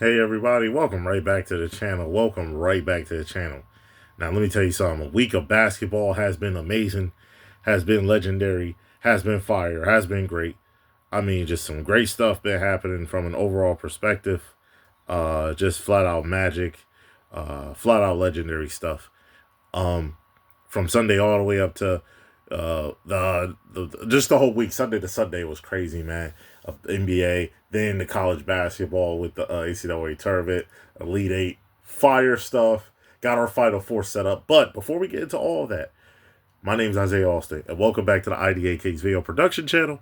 Hey everybody, welcome right back to the channel. Welcome right back to the channel. Now let me tell you something. A week of basketball has been amazing, has been legendary, has been fire, has been great. I mean, just some great stuff been happening from an overall perspective. Just flat out magic, flat out legendary stuff. Um, from Sunday all the way up to the just the whole week, Sunday to Sunday was crazy, man. NBA, then the college basketball with the ACAA tournament, Elite Eight, fire stuff. Got our Final Four set up. But before we get into all of that, my name's Isaiah Austin, and welcome back to the IDA Kings video production channel.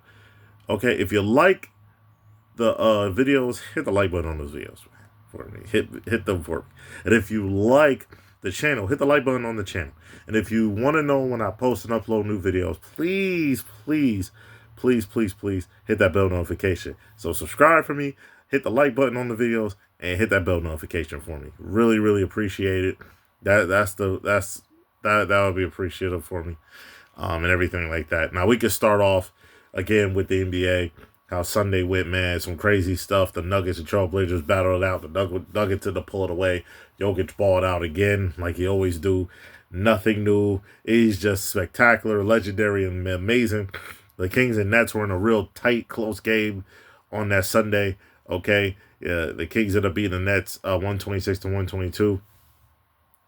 Okay, if you like the videos, hit the like button on those videos for me. Hit them for me. And if you like the channel, hit the like button on the channel. And if you want to know when I post and upload new videos, please hit that bell notification. So subscribe for me, hit the like button on the videos, and hit that bell notification for me. Really appreciate it. That would be appreciative for me, and everything like that. Now we could start off again with the NBA. How Sunday went, man. Some crazy stuff. The Nuggets and Trailblazers battled it out. The Nuggets had to pull it away. Jokic balled out again, like he always do. Nothing new. He's just spectacular, legendary, and amazing. The Kings and Nets were in a real tight, close game on that Sunday. Okay, the Kings ended up beating the Nets 126 to 122.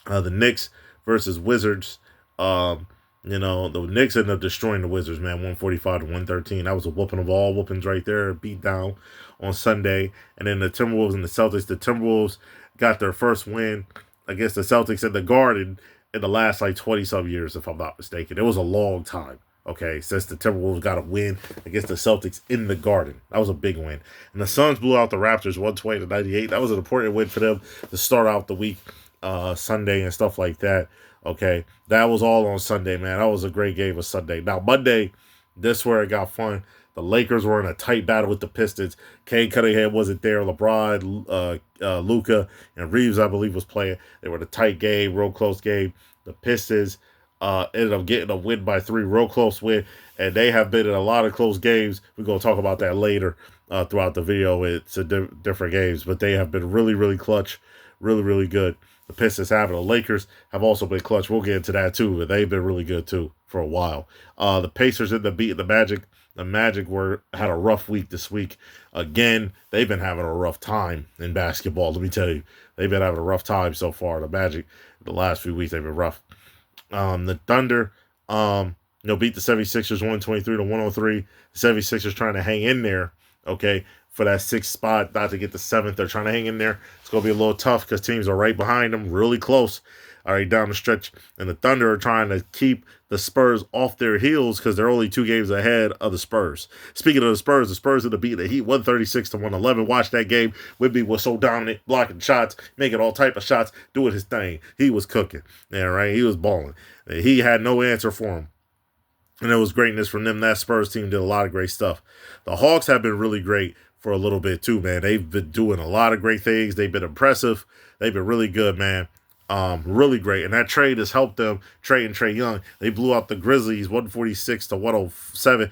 The Knicks versus Wizards. The Knicks ended up destroying the Wizards, man, 145 to 113. That was a whooping of all whoopings right there, beat down on Sunday. And then the Timberwolves and the Celtics. The Timberwolves got their first win against the Celtics at the Garden in the last, 20-some years, if I'm not mistaken. It was a long time, okay, since the Timberwolves got a win against the Celtics in the Garden. That was a big win. And the Suns blew out the Raptors 120 to 98. That was an important win for them to start out the week, Sunday and stuff like that. Okay, that was all on Sunday, man. That was a great game of Sunday. Now, Monday, this where it got fun. The Lakers were in a tight battle with the Pistons. Cade Cunningham wasn't there. LeBron, Luka, and Reeves, I believe, was playing. They were in a tight game, real close game. The Pistons ended up getting a win by 3, real close win. And they have been in a lot of close games. We're going to talk about that later throughout the video. It's different games. But they have been really clutch, really good. The Pistons have it. The Lakers have also been clutch. We'll get into that too, but they've been really good too for a while. The Pacers ended up beating the Magic. The Magic had a rough week this week. Again, they've been having a rough time in basketball. Let me tell you, they've been having a rough time so far. The Magic, the last few weeks, they've been rough. The Thunder, beat the 76ers 123 to 103. The 76ers trying to hang in there, okay, for that 6th spot, not to get the 7th. They're trying to hang in there. It's going to be a little tough because teams are right behind them, really close, all right, down the stretch. And the Thunder are trying to keep the Spurs off their heels because they're only 2 games ahead of the Spurs. Speaking of the Spurs ended up beating the Heat 136 to 111. Watch that game. Wemby was so dominant, blocking shots, making all type of shots, doing his thing. He was cooking, yeah, right? He was balling. He had no answer for him. And it was greatness from them. That Spurs team did a lot of great stuff. The Hawks have been really great for a little bit too, man. They've been doing a lot of great things. They've been impressive. They've been really good, man. Really great. And that trade has helped them, Trae and Trae Young. They blew out the Grizzlies 146 to 107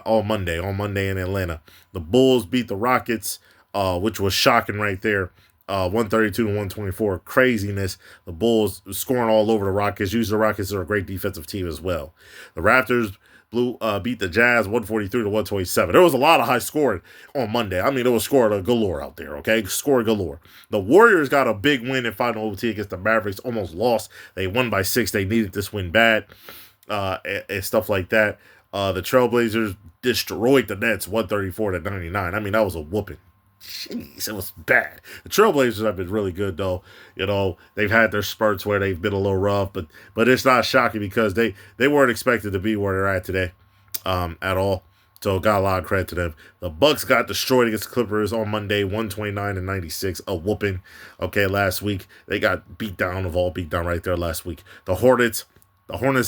on Monday in Atlanta. The Bulls beat the Rockets, which was shocking right there. 132 to 124. Craziness. The Bulls scoring all over the Rockets. Usually the Rockets are a great defensive team as well. The Raptors beat the Jazz 143 to 127. There was a lot of high scoring on Monday. I mean, there was scoring galore out there, okay? Scoring galore. The Warriors got a big win in final OT against the Mavericks. Almost lost. They won by 6. They needed this win bad, and stuff like that. The Trailblazers destroyed the Nets 134 to 99. I mean, that was a whooping. Jeez, it was bad. The Trailblazers have been really good, though. They've had their spurts where they've been a little rough, but it's not shocking because they weren't expected to be where they're at today, at all. So got a lot of credit to them. The Bucks got destroyed against the Clippers on Monday, 129 to 96, a whooping. Okay, last week they got beat down right there last week. The Hornets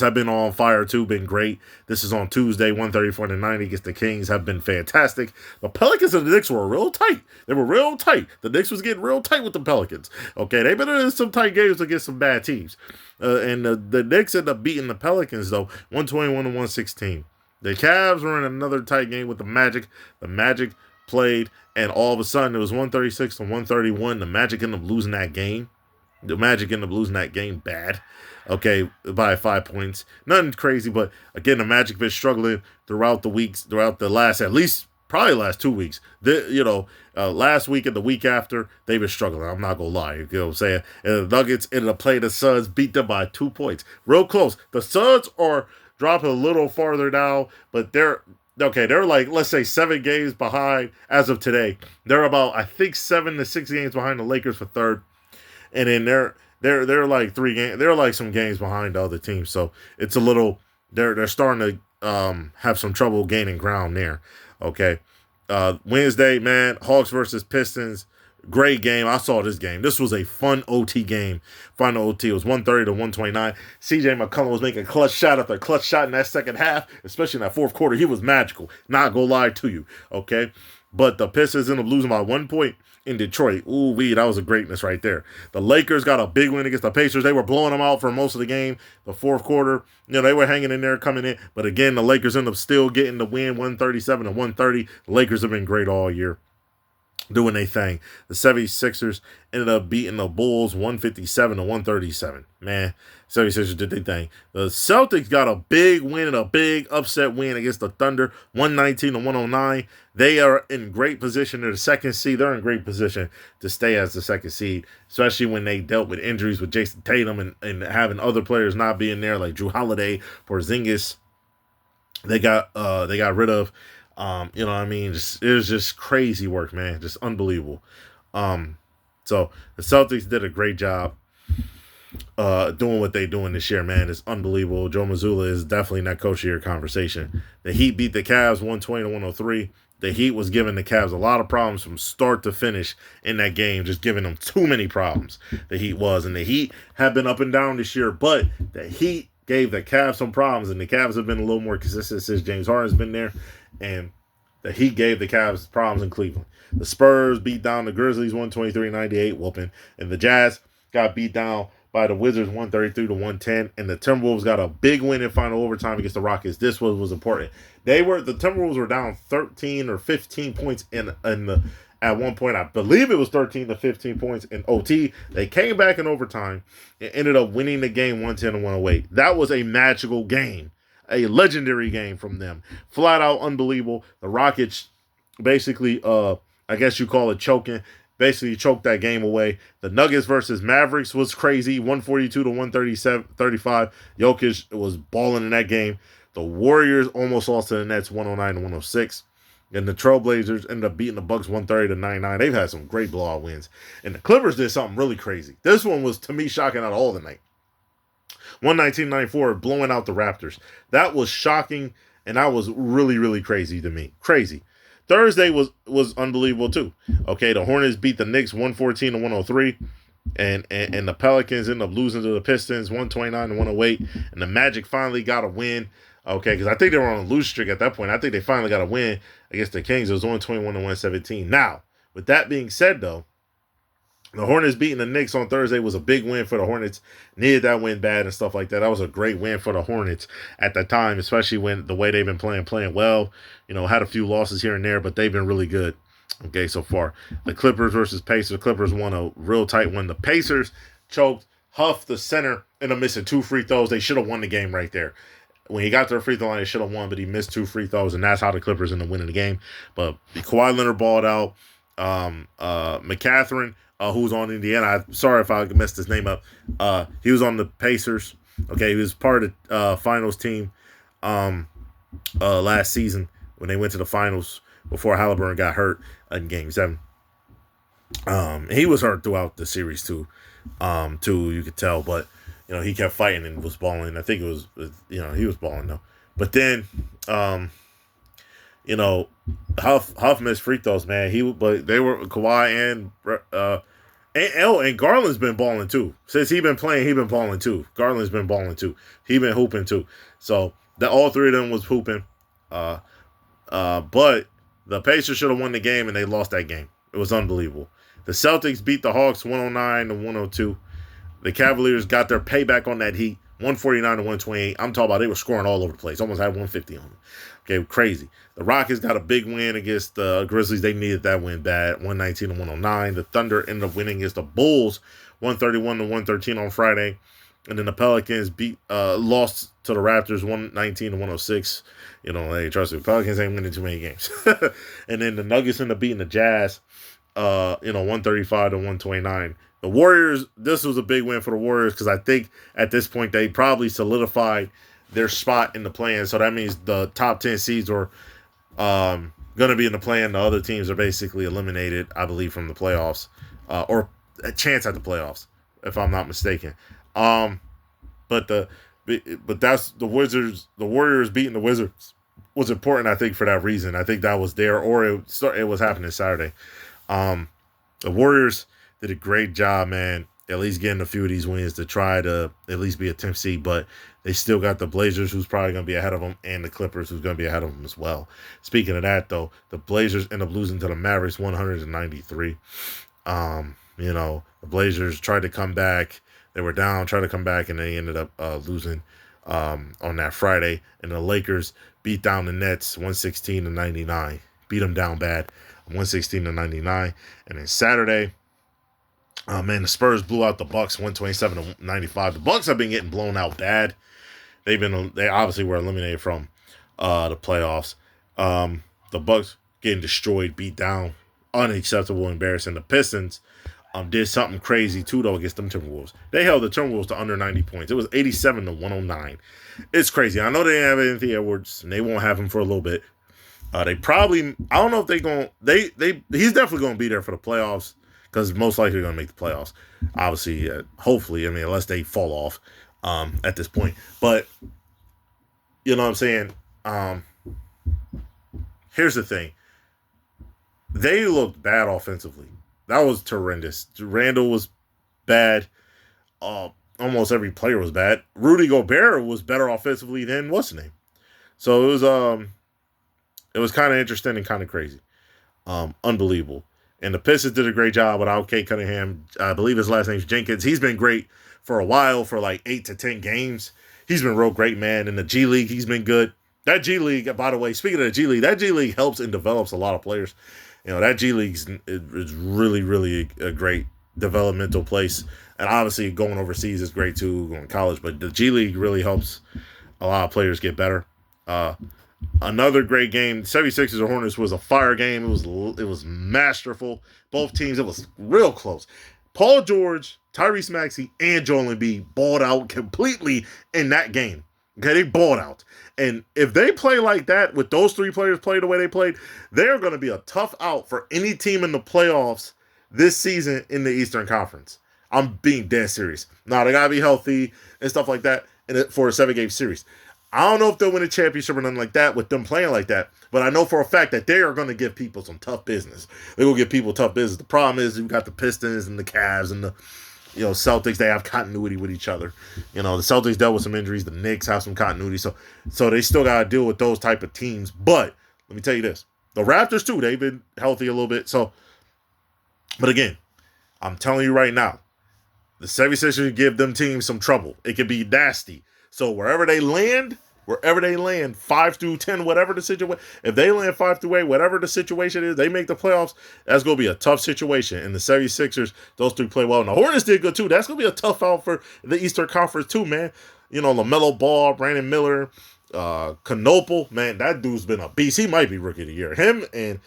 have been on fire too, been great. This is on Tuesday, 134 to 90 against the Kings, have been fantastic. The Pelicans and the Knicks were real tight. They were real tight. The Knicks was getting real tight with the Pelicans. Okay, they've been in some tight games against some bad teams. And the Knicks ended up beating the Pelicans, though, 121 to 116. The Cavs were in another tight game with the Magic. The Magic played And all of a sudden, it was 136 to 131. The Magic ended up losing that game. The Magic ended up losing that game bad. Okay, by 5 points. Nothing crazy, but again, the Magic been struggling throughout the weeks, throughout the last, at least probably last 2 weeks. Last week and the week after, they've been struggling. I'm not gonna lie. You know what I'm saying? And the Nuggets ended up playing the Suns, beat them by 2 points. Real close. The Suns are dropping a little farther now, but they're okay. They're like, let's say 7 games behind as of today. They're about, I think, 7 to 6 games behind the Lakers for third. And then they're like 3 games. They're like some games behind the other teams. So it's a little. They're starting to have some trouble gaining ground there. Okay, Wednesday, man, Hawks versus Pistons. Great game. I saw this game. This was a fun OT game. Final OT. It was 130 to 129. CJ McCollum was making clutch shot after clutch shot in that second half, especially in that fourth quarter. He was magical. Not gonna lie to you. Okay, but the Pistons ended up losing by 1 point in Detroit. Ooh, that was a greatness right there. The Lakers got a big win against the Pacers. They were blowing them out for most of the game. The fourth quarter, they were hanging in there, coming in. But again, the Lakers ended up still getting the win, 137 to 130. The Lakers have been great all year, doing their thing. The 76ers ended up beating the Bulls 157 to 137. Man, 76ers did their thing. The Celtics got a big win and a big upset win against the Thunder, 119 to 109. They are in great position. They're the second seed. They're in great position to stay as the second seed, especially when they dealt with injuries with Jason Tatum and having other players not being there, like Jrue Holiday, Porzingis. They got rid of. You know what I mean? It was just crazy work, man. Just unbelievable. So the Celtics did a great job doing what they're doing this year, man. It's unbelievable. Joe Mazzulla is definitely in that coach of year conversation. The Heat beat the Cavs 120 to 103. The Heat was giving the Cavs a lot of problems from start to finish in that game, just giving them too many problems. The Heat was. And the Heat have been up and down this year, but the Heat gave the Cavs some problems, and the Cavs have been a little more consistent since James Harden's been there. And the Heat gave the Cavs problems in Cleveland. The Spurs beat down the Grizzlies 123-98, whooping. And the Jazz got beat down by the Wizards 133 to 110. And the Timberwolves got a big win in final overtime against the Rockets. This was important. The Timberwolves were down 13 or 15 points at one point. I believe it was 13 to 15 points in OT. They came back in overtime and ended up winning the game 110 to 108. That was a magical game. A legendary game from them. Flat out unbelievable. The Rockets basically, I guess you call it choking. Basically choked that game away. The Nuggets versus Mavericks was crazy. 142 to 135. Jokic was balling in that game. The Warriors almost lost to the Nets 109 to 106. And the Trailblazers ended up beating the Bucks 130 to 99. They've had some great blowout wins. And the Clippers did something really crazy. This one was, to me, shocking out of all the night. 119-94, blowing out the Raptors. That was shocking, and that was really, really crazy to me. Crazy. Thursday was unbelievable, too. Okay, the Hornets beat the Knicks 114 to 103. And the Pelicans ended up losing to the Pistons 129 to 108. And the Magic finally got a win. Okay, because I think they were on a lose streak at that point. I think they finally got a win against the Kings. It was 121 to 117. Now, with that being said, though, the Hornets beating the Knicks on Thursday was a big win for the Hornets. Needed that win bad and stuff like that. That was a great win for the Hornets at the time, especially when the way they've been playing well. Had a few losses here and there, but they've been really good. Okay, so far. The Clippers versus Pacers. The Clippers won a real tight one. The Pacers choked Huff, the center, ended up missing 2 free throws. They should have won the game right there. When he got to the free throw line, they should have won, but he missed 2 free throws, and that's how the Clippers ended up winning the game. But Kawhi Leonard balled out. McCatherine, who's on Indiana. I'm sorry if I messed his name up. He was on the Pacers. Okay, he was part of the finals team last season when they went to the finals before Halliburton got hurt in Game 7. He was hurt throughout the series too. You could tell, but he kept fighting and was balling. I think it was he was balling though. But then Huff missed free throws, man. But they were Kawhi and Garland's been balling too. Since he been balling too. Garland's been balling too. He been hooping too. So all 3 of them was hooping. But the Pacers should have won the game and they lost that game. It was unbelievable. The Celtics beat the Hawks 109 to 102. The Cavaliers got their payback on that Heat 149 to 128. I'm talking about they were scoring all over the place. Almost had 150 on them. Okay, crazy. The Rockets got a big win against the Grizzlies. They needed that win bad. 119 to 109. The Thunder ended up winning against the Bulls, 131 to 113 on Friday. And then the Pelicans lost to the Raptors 119 to 106. You know, hey, trust me, the Pelicans ain't winning too many games. And then the Nuggets ended up beating the Jazz, 135 to 129. The Warriors, this was a big win for the Warriors because I think at this point they probably solidified their spot in the play-in. So that means the top 10 seeds were going to be in the play-in. The other teams are basically eliminated, I believe, from the playoffs, or a chance at the playoffs, if I'm not mistaken. But that's the Wizards. The Warriors beating the Wizards was important, I think, for that reason. I think that was there, or it was happening Saturday. The Warriors did a great job, man. At least getting a few of these wins to try to at least be a 10th seed, but they still got the Blazers, who's probably going to be ahead of them, and the Clippers, who's going to be ahead of them as well. Speaking of that, though, the Blazers end up losing to the Mavericks 193. The Blazers tried to come back. They were down, tried to come back, and they ended up losing on that Friday. And the Lakers beat down the Nets 116 to 99. Beat them down bad, 116 to 99. And then Saturday, the Spurs blew out the Bucks 127 to 95. The Bucks have been getting blown out bad. They obviously were eliminated from the playoffs. The Bucks getting destroyed, beat down, unacceptable, embarrassing. The Pistons did something crazy too though against them Timberwolves. They held the Timberwolves to under 90 points. It was 87 to 109. It's crazy. I know they didn't have Anthony Edwards, and they won't have him for a little bit. They probably, I don't know if he's definitely going to be there for the playoffs, because most likely going to make the playoffs. Obviously, hopefully, unless they fall off at this point. But, you know what I'm saying? Here's the thing. They looked bad offensively. That was horrendous. Randall was bad. Almost every player was bad. Rudy Gobert was better offensively than what's his name. So it was kind of interesting and kind of crazy. Unbelievable. And the Pistons did a great job without Kate Cunningham. I believe his last name's Jenkins. He's been great for a while, for like 8 to 10 games. He's been real great, man. In the G League, he's been good. That G League, by the way, speaking of the G League, that G League helps and develops a lot of players. That G League is really, really a great developmental place. And obviously going overseas is great too, going to college. But the G League really helps a lot of players get better. Another great game. 76ers or Hornets was a fire game. It was masterful. Both teams, it was real close. Paul George, Tyrese Maxey, and Joel Embiid balled out completely in that game. Okay, they balled out. And if they play like that, with those three players play the way they played, they're going to be a tough out for any team in the playoffs this season in the Eastern Conference. I'm being dead serious. Now, they got to be healthy and stuff like that for a 7-game series. I don't know if they'll win a championship or nothing like that with them playing like that, but I know for a fact that they are going to give people some tough business. They're going to give people tough business. The problem is you've got the Pistons and the Cavs and the Celtics. They have continuity with each other. The Celtics dealt with some injuries. The Knicks have some continuity. So they still got to deal with those type of teams. But let me tell you this. The Raptors, too, they've been healthy a little bit. But again, I'm telling you right now, the 76ers give them teams some trouble. It could be nasty. So wherever they land, 5 through 10, whatever the situation, if they land 5 through 8, whatever the situation is, they make the playoffs, that's going to be a tough situation. And the 76ers, those three play well. And the Hornets did good too. That's going to be a tough out for the Eastern Conference too, man. LaMelo Ball, Brandon Miller, Canopal, man, that dude's been a beast. He might be Rookie of the Year. Him and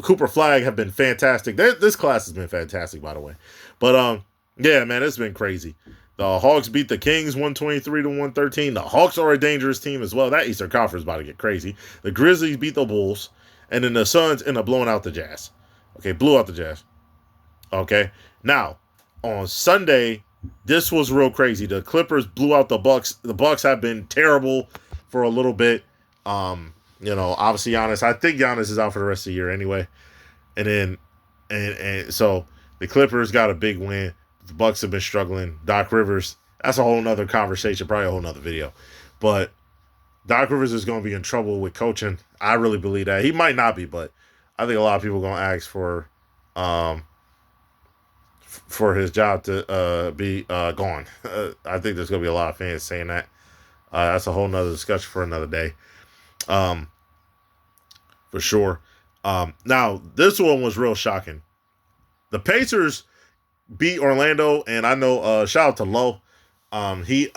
Cooper Flag have been fantastic. This class has been fantastic, by the way. But, yeah, man, it's been crazy. The Hawks beat the Kings 123 to 113. The Hawks are a dangerous team as well. That Eastern Conference is about to get crazy. The Grizzlies beat the Bulls. And then the Suns end up blowing out the Jazz. Okay, blew out the Jazz. Okay. Now, on Sunday, this was real crazy. The Clippers blew out the Bucks. The Bucks have been terrible for a little bit. Obviously Giannis. I think Giannis is out for the rest of the year anyway. And then, and so the Clippers got a big win. The Bucks have been struggling. Doc Rivers, that's a whole nother conversation, probably a whole nother video. But Doc Rivers is going to be in trouble with coaching. I really believe that. He might not be, but I think a lot of people are going to ask for for his job to be gone. I think there's gonna be a lot of fans saying that. That's a whole nother discussion for another day, um, for sure. Now this one was real shocking. The Pacers beat Orlando, and I know shout out to Lowe. He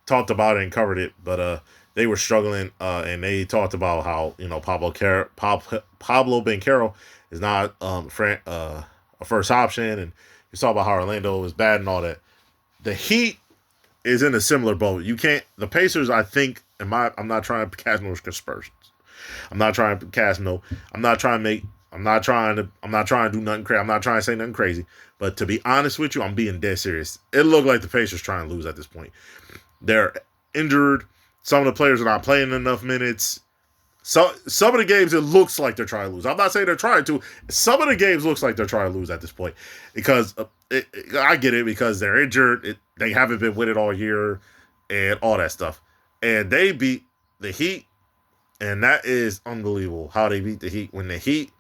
talked about it and covered it, but they were struggling, and they talked about how Pablo Banchero is not a first option, and he talked about how Orlando is bad and all that. The Heat is in a similar boat. You can't. The Pacers, I think, I'm not trying to cast no aspersions. I'm not trying to cast no. I'm not trying to make. I'm not trying to do nothing crazy. I'm not trying to say nothing crazy. But to be honest with you, I'm being dead serious. It looked like the Pacers trying to lose at this point. They're injured. Some of the players are not playing enough minutes. So some of the games it looks like they're trying to lose. I'm not saying they're trying to. Some of the games looks like they're trying to lose at this point because I get it because they're injured. They haven't been winning all year and all that stuff. And they beat the Heat, and that is unbelievable how they beat the Heat when the Heat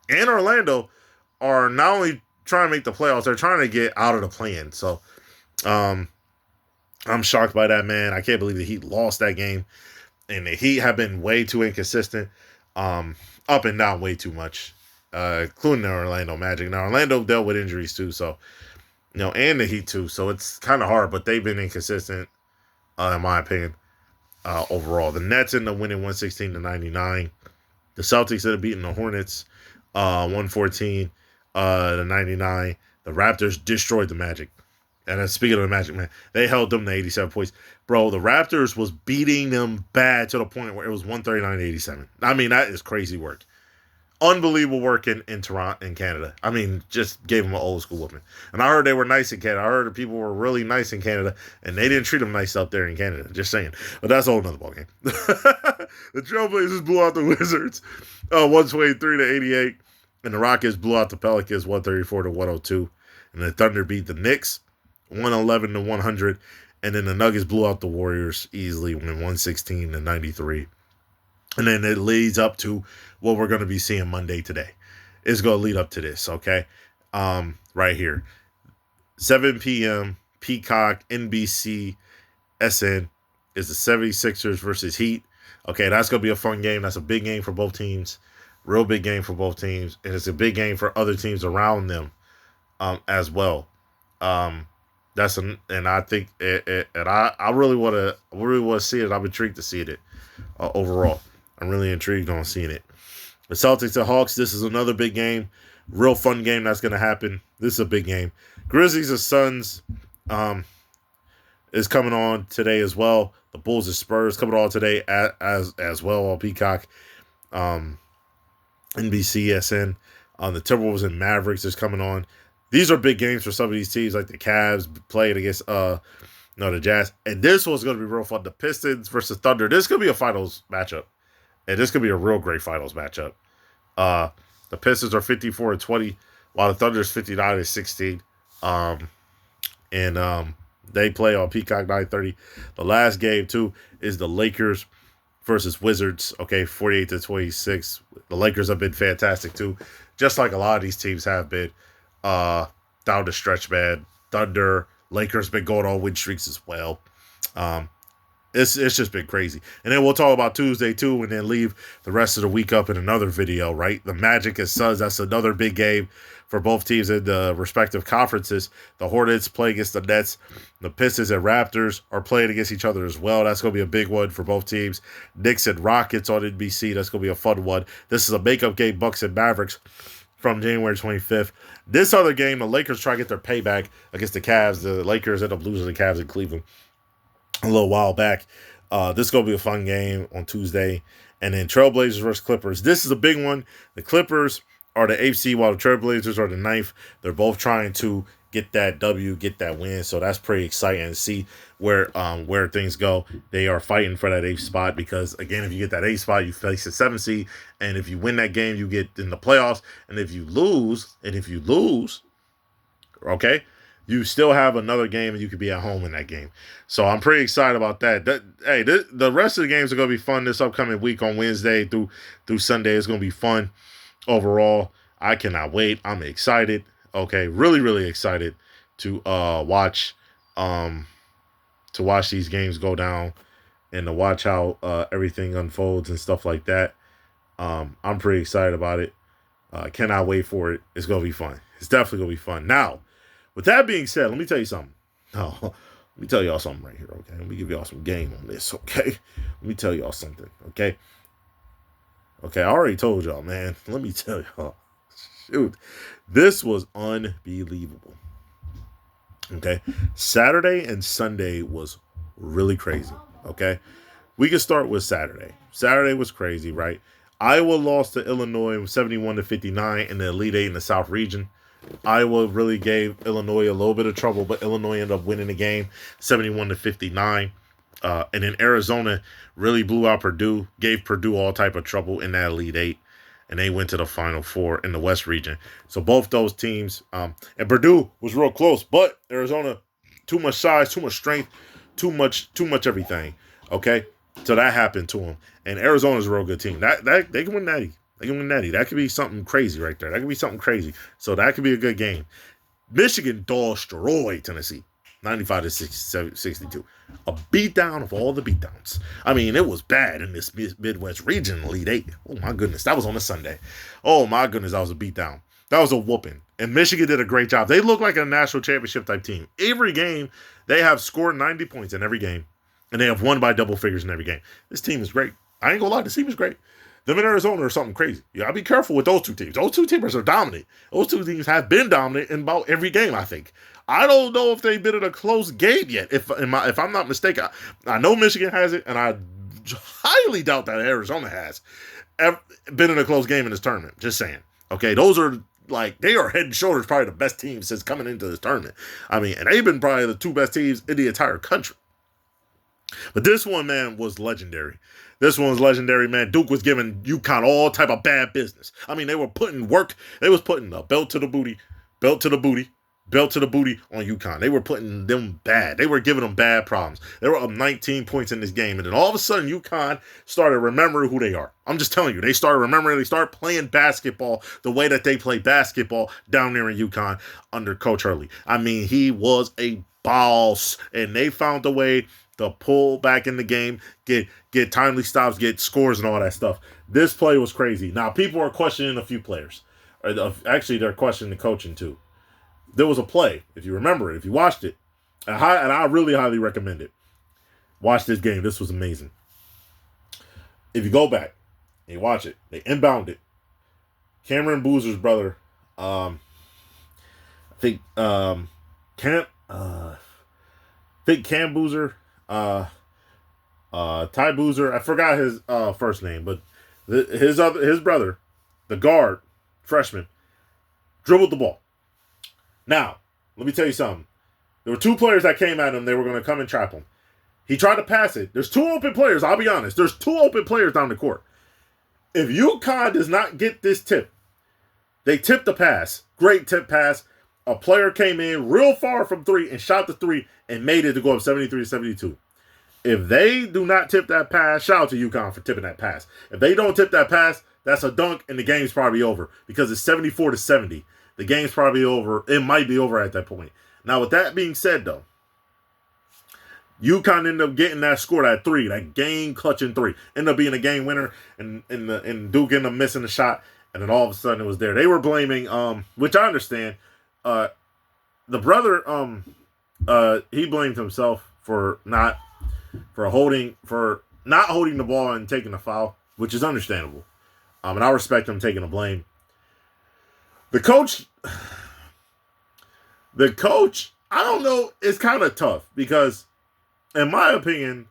and Orlando are not only trying to make the playoffs, they're trying to get out of the play-in. So I'm shocked by that, man. I can't believe the Heat lost that game. And the Heat have been way too inconsistent, up and down way too much, including the Orlando Magic. Now, Orlando dealt with injuries too, so, and the Heat too, so it's kind of hard, but they've been inconsistent, in my opinion, overall. The Nets ended up winning 116-99. The Celtics ended up beating the Hornets, 114 to 99. The Raptors destroyed the Magic. And then speaking of the Magic, man, they held them to 87 points. Bro, the Raptors was beating them bad to the point where it was 139-87. I mean, that is crazy work. Unbelievable work in Toronto, in Canada. I mean, just gave them an old school whooping. And I heard they were nice in Canada. I heard the people were really nice in Canada, and they didn't treat them nice up there in Canada. Just saying. But that's a whole nother ballgame. The Trailblazers blew out the Wizards 123-88. And the Rockets blew out the Pelicans 134-102. And the Thunder beat the Knicks 111-100, and then the Nuggets blew out the Warriors easily, winning 116-93. And then it leads up to what we're going to be seeing Monday today. It's going to lead up to this, okay? Right here. 7 p.m., Peacock, NBC, SN is the 76ers versus Heat. Okay, that's going to be a fun game. That's a big game for both teams. Real big game for both teams. And it's a big game for other teams around them as well. And I think and I really want to see it. I'm intrigued to see it overall. I'm really intrigued on seeing it. The Celtics and Hawks. This is another big game, real fun game that's going to happen. This is a big game. Grizzlies and Suns is coming on today as well. The Bulls and Spurs coming on today as well on Peacock, NBC, SN. The Timberwolves and Mavericks is coming on. These are big games for some of these teams, like the Cavs playing against the Jazz. And this one's going to be real fun. The Pistons versus Thunder. This could be a finals matchup. And this could be a real great finals matchup. The Pistons are 54-20, while the Thunder is 59-16. They play on Peacock 9:30. The last game, too, is the Lakers versus Wizards. Okay, 48-26. The Lakers have been fantastic, too. Just like a lot of these teams have been. Down the stretch, man. Thunder, Lakers been going on win streaks as well. It's just been crazy. And then we'll talk about Tuesday too, and then leave the rest of the week up in another video, right? The Magic and Suns, that's another big game for both teams in the respective conferences. The Hornets play against the Nets. The Pistons and Raptors are playing against each other as well. That's going to be a big one for both teams. Knicks and Rockets on NBC. That's going to be a fun one. This is a makeup game, Bucks and Mavericks, from January 25th. This other game, the Lakers try to get their payback against the Cavs. The Lakers end up losing the Cavs in Cleveland a little while back. This is going to be a fun game on Tuesday. And then Trailblazers versus Clippers. This is a big one. The Clippers are the 8th seed while the Trailblazers are the 9th. They're both trying to get that W, get that win. So that's pretty exciting to see where things go. They are fighting for that 8th spot because, again, if you get that 8th spot, you face the 7th seed. And if you win that game, you get in the playoffs. And if you lose, okay, you still have another game and you could be at home in that game. So I'm pretty excited about that. The rest of the games are going to be fun this upcoming week on Wednesday through Sunday. It's going to be fun overall. I cannot wait. I'm excited. Okay, really, really excited to watch these games go down and to watch how everything unfolds and stuff like that. I'm pretty excited about it. I cannot wait for it. It's gonna be fun. It's definitely gonna be fun. Now, with that being said, let me tell you something. No, let me tell y'all something right here. Okay, let me give y'all some game on this. Okay, let me tell y'all something. Okay, okay. I already told y'all, man. Let me tell y'all. Shoot, this was unbelievable. Okay, Saturday and Sunday was really crazy. Okay, we can start with Saturday. Saturday was crazy, right? Iowa lost to Illinois 71-59 in the Elite Eight in the South region. Iowa really gave Illinois a little bit of trouble, but Illinois ended up winning the game 71-59. And then Arizona really blew out Purdue, gave Purdue all type of trouble in that Elite Eight, and they went to the Final Four in the West region. So both those teams, and Purdue was real close, but Arizona, too much size, too much strength, too much everything. Okay, so that happened to them. And Arizona's a real good team. That they can win that. They can win that. That could be something crazy right there. That could be something crazy. So that could be a good game. Michigan destroyed Tennessee, 95-62. A beatdown of all the beatdowns. I mean, it was bad in this Midwest region, Elite Eight. Oh my goodness, that was on a Sunday. Oh my goodness, that was a beatdown. That was a whooping. And Michigan did a great job. They look like a national championship type team. Every game, they have scored 90 points in every game. And they have won by double figures in every game. This team is great. I ain't gonna lie, this team is great. Them in Arizona are something crazy. You gotta be careful with those two teams. Those two teams are dominant. Those two teams have been dominant in about every game, I think. I don't know if they've been in a close game yet. If I'm not mistaken, I know Michigan has it, and I highly doubt that Arizona has been in a close game in this tournament. Just saying. Okay, those are they are head and shoulders probably the best teams since coming into this tournament. I mean, and they've been probably the two best teams in the entire country. But this one, man, was legendary. This one was legendary, man. Duke was giving UConn all type of bad business. I mean, they were putting work. They was putting a belt to the booty on UConn. They were putting them bad. They were giving them bad problems. They were up 19 points in this game. And then all of a sudden, UConn started remembering who they are. I'm just telling you. They started remembering. They started playing basketball the way that they play basketball down there in UConn under Coach Hurley. I mean, he was a boss. And they found a way to pull back in the game, get timely stops, get scores and all that stuff. This play was crazy. Now, people are questioning a few players. Actually, they're questioning the coaching, too. There was a play, if you remember it, if you watched it, and I really highly recommend it. Watch this game. This was amazing. If you go back and you watch it, they inbound it. Cameron Boozer's brother, I think Cam Boozer, Ty Boozer, I forgot his first name, but his brother, the guard, freshman, dribbled the ball. Now, let me tell you something. There were two players that came at him. They were going to come and trap him. He tried to pass it. There's two open players. I'll be honest. There's two open players down the court. If UConn does not get this tip, they tipped the pass. Great tip pass. A player came in real far from three and shot the three and made it to go up 73-72. If they do not tip that pass, shout out to UConn for tipping that pass. If they don't tip that pass, that's a dunk and the game's probably over because it's 74-70. The game's probably over. It might be over at that point. Now, with that being said, though, UConn ended up getting that score, that three, that game-clutching three. Ended up being a game winner, and Duke ended up missing the shot, and then all of a sudden it was there. They were blaming, which I understand, the brother, he blamed himself for not holding the ball and taking the foul, which is understandable. And I respect him taking the blame. The coach, I don't know, it's kind of tough because, in my opinion,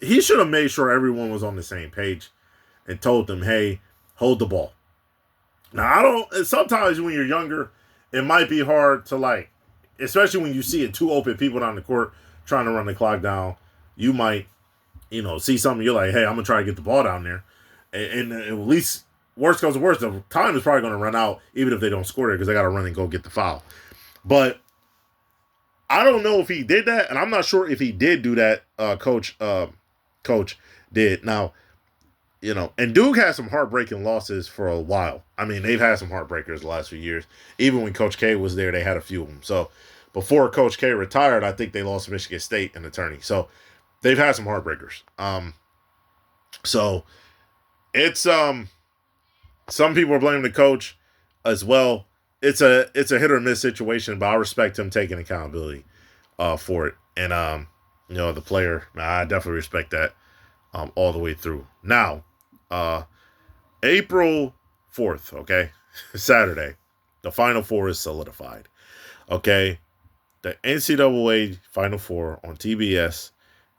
he should have made sure everyone was on the same page and told them, hey, hold the ball. Now, sometimes when you're younger, it might be hard to especially when you see it, two open people down the court trying to run the clock down, you might, see something, you're like, hey, I'm going to try to get the ball down there. And at least, worst comes to worst, the time is probably going to run out even if they don't score it because they got to run and go get the foul. But I don't know if he did that, and I'm not sure if he did do that. Coach did. Now, And Duke had some heartbreaking losses for a while. I mean, they've had some heartbreakers the last few years. Even when Coach K was there, they had a few of them. So before Coach K retired, I think they lost to Michigan State in the tourney. So they've had some heartbreakers. So it's some people are blaming the coach as well. It's a hit or miss situation, but I respect him taking accountability for it. And the player, I definitely respect that all the way through. Now, April 4th, okay, Saturday, the Final Four is solidified. Okay, the NCAA Final Four on TBS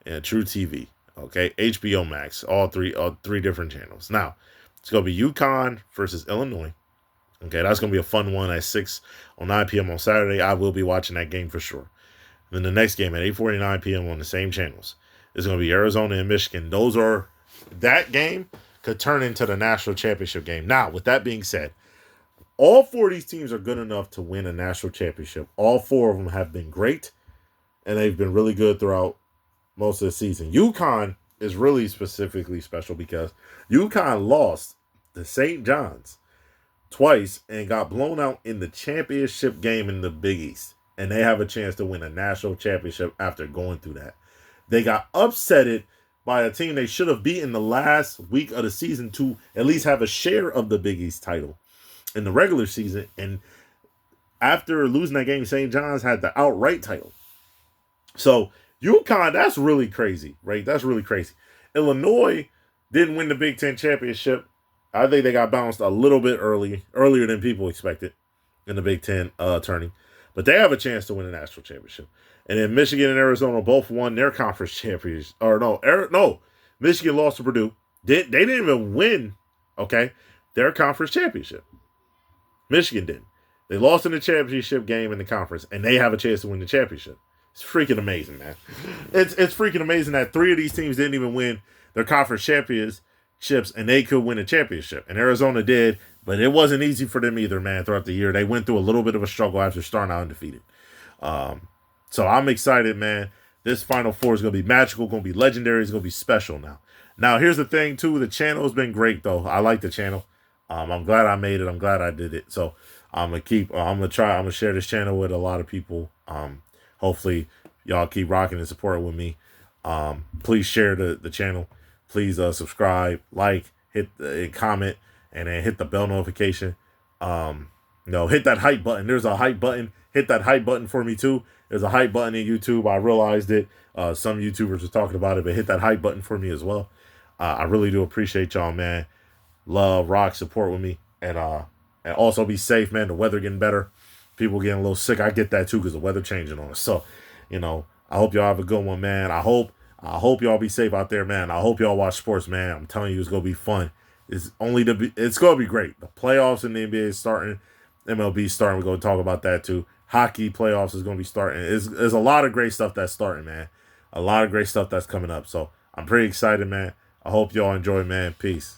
and True TV. Okay, HBO Max, all three different channels. Now, it's gonna be UConn versus Illinois. Okay, that's gonna be a fun one at 9 p.m. on Saturday. I will be watching that game for sure. And then the next game at 8:49 p.m. on the same channels is gonna be Arizona and Michigan. That game could turn into the national championship game. Now, with that being said, all four of these teams are good enough to win a national championship. All four of them have been great, and they've been really good throughout most of the season. UConn is really specifically special because UConn lost to St. John's twice and got blown out in the championship game in the Big East. And they have a chance to win a national championship after going through that. They got upsetted by a team they should have beaten the last week of the season to at least have a share of the Big East title in the regular season. And after losing that game, St. John's had the outright title. So UConn, that's really crazy, right? That's really crazy. Illinois didn't win the Big Ten championship. I think they got bounced a little bit earlier than people expected in the Big Ten tourney. But they have a chance to win a national championship. And then Michigan and Arizona both won their conference championships. Michigan lost to Purdue. They didn't even win, okay, their conference championship. Michigan didn't. They lost in the championship game in the conference, and they have a chance to win the championship. It's freaking amazing, man. It's freaking amazing that three of these teams didn't even win their conference championships, and they could win a championship. And Arizona did, but it wasn't easy for them either, man, throughout the year. They went through a little bit of a struggle after starting out undefeated. So I'm excited, man. This Final Four is going to be magical, going to be legendary. It's going to be special now. Now, here's the thing, too. The channel has been great, though. I like the channel. I'm glad I made it. I'm glad I did it. So I'm going to share this channel with a lot of people. Hopefully, y'all keep rocking and supporting with me. Please share the channel. Please subscribe, like, hit comment, and then hit the bell notification. Hit that hype button. There's a hype button. Hit that hype button for me too. There's a hype button in YouTube. I realized it. Some YouTubers were talking about it, but hit that hype button for me as well. I really do appreciate y'all, man. Love, rock, support with me, and also be safe, man. The weather getting better. People getting a little sick. I get that too because the weather changing on us. So, I hope y'all have a good one, man. I hope y'all be safe out there, man. I hope y'all watch sports, man. I'm telling you, it's gonna be fun. It's gonna be great. The playoffs in the NBA is starting. MLB starting. We're gonna talk about that too. Hockey playoffs is gonna be starting. There's a lot of great stuff that's starting, man. A lot of great stuff that's coming up. So I'm pretty excited, man. I hope y'all enjoy, man. Peace.